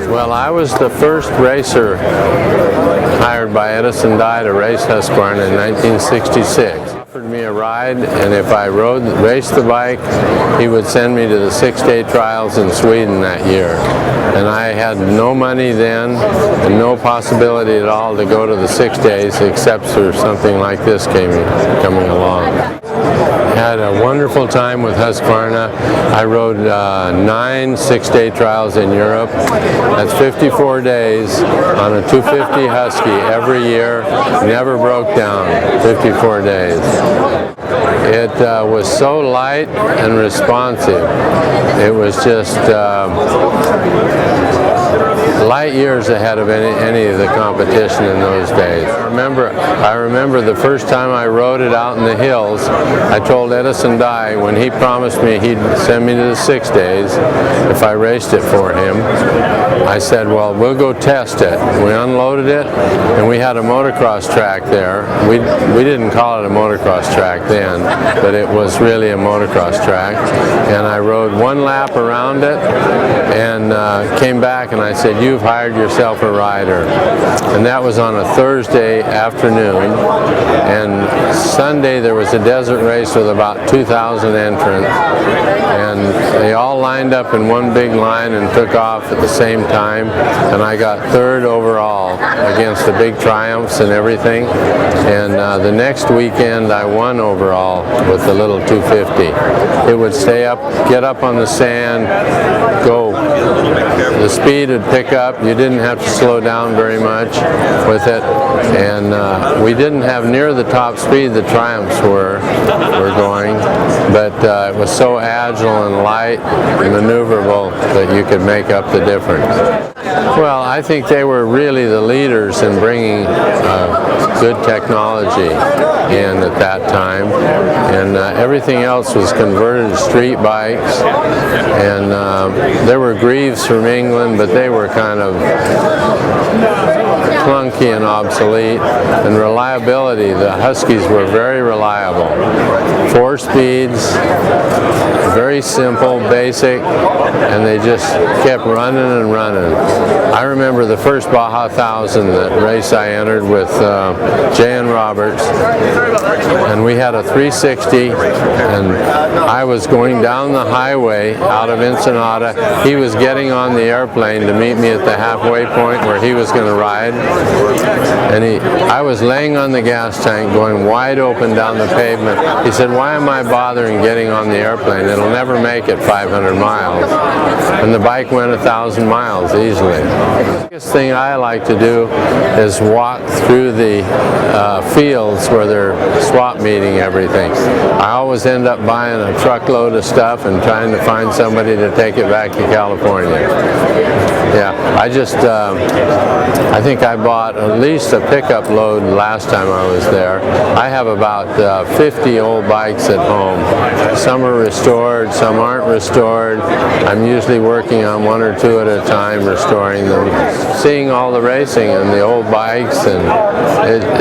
Well, I was the first racer hired by Edison Dye to race Husqvarna in 1966. He offered me a ride, and if I raced the bike, he would send me to the 6-day trials in Sweden that year. And I had no money then and no possibility at all to go to the 6 days except for something like this coming along. Had a wonderful time with Husqvarna. I rode 9 6-day trials in Europe. That's 54 days on a 250 Husky every year. Never broke down. 54 days. It was so light and responsive. It was just light years ahead of any of the competition in those days. I remember the first time I rode it out in the hills, I told Edison Dye when he promised me he'd send me to the 6 days if I raced it for him. I said, well, we'll go test it. We unloaded it, and we had a motocross track there. We didn't call it a motocross track then, but it was really a motocross track. And I rode 1 lap around it and came back and I said, you've hired yourself a rider. And that was on a Thursday afternoon. And Sunday there was a desert race with about 2,000 entrants. And they all lined up in one big line and took off at the same time. And I got 3rd overall against the big triumphs and everything. And the next weekend I won overall with the little 250. It would stay up, get up on the sand, go. The speed would pick up. You didn't have to slow down very much with it. And we didn't have near the top speed the triumphs were going, but it was so agile and light and maneuverable that you could make up the difference. Well, I think they were really the leaders in bringing good technology in at that time, and everything else was converted to street bikes, and there were Greaves from England, but they were kind of clunky and obsolete. And reliability, the Huskies were very reliable. 4 speeds, very simple, basic, and they just kept running and running. I remember the first Baja 1000, that race I entered with J.N. Roberts, and we had a 360, and I was going down the highway out of Ensenada. He was getting on the airplane to meet me at the halfway point where he was going to ride, and I was laying on the gas tank going wide open down the pavement. He said, why am I bothering getting on the airplane? It'll never make it 500 miles. And the bike went 1,000 miles easily. The biggest thing I like to do is walk through the fields where they're swap meeting everything. I always end up buying a truckload of stuff and trying to find somebody to take it back to California. Yeah, I think I bought at least a pickup load last time I was there. I have about 50 old bikes at home. Some are restored, some aren't restored. I'm usually working on 1 or 2 at a time restoring them. Seeing all the racing and the old bikes, and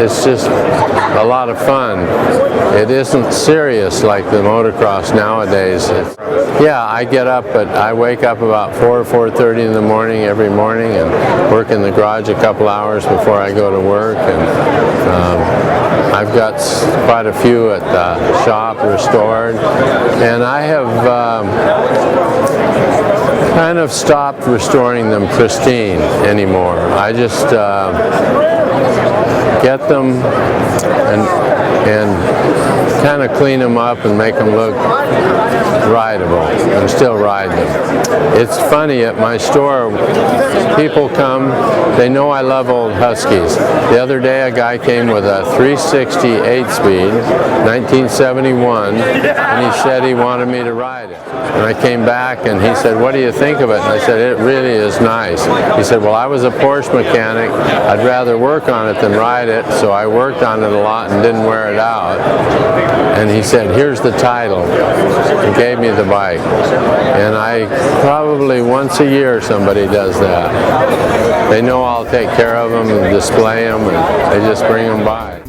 it's just a lot of fun. It isn't serious like the motocross nowadays. Yeah, I wake up about 4:30 in the morning every morning and work in the garage a couple hours before I go to work. And I've got quite a few at the shop restored, and I have kind of stopped restoring them pristine anymore. I just get them and kind of clean them up and make them look rideable and still ride them. It's funny, at my store, people come, they know I love old Huskies. The other day a guy came with a 360 8-speed, 1971, and he said he wanted me to ride it. And I came back and he said, what do you think of it? And I said, it really is nice. He said, well, I was a Porsche mechanic. I'd rather work on it than ride it, so I worked on it a lot and didn't wear it out. And he said, here's the title. He gave me the bike. And I probably once a year somebody does that. They know I'll take care of them and display them, and they just bring them by.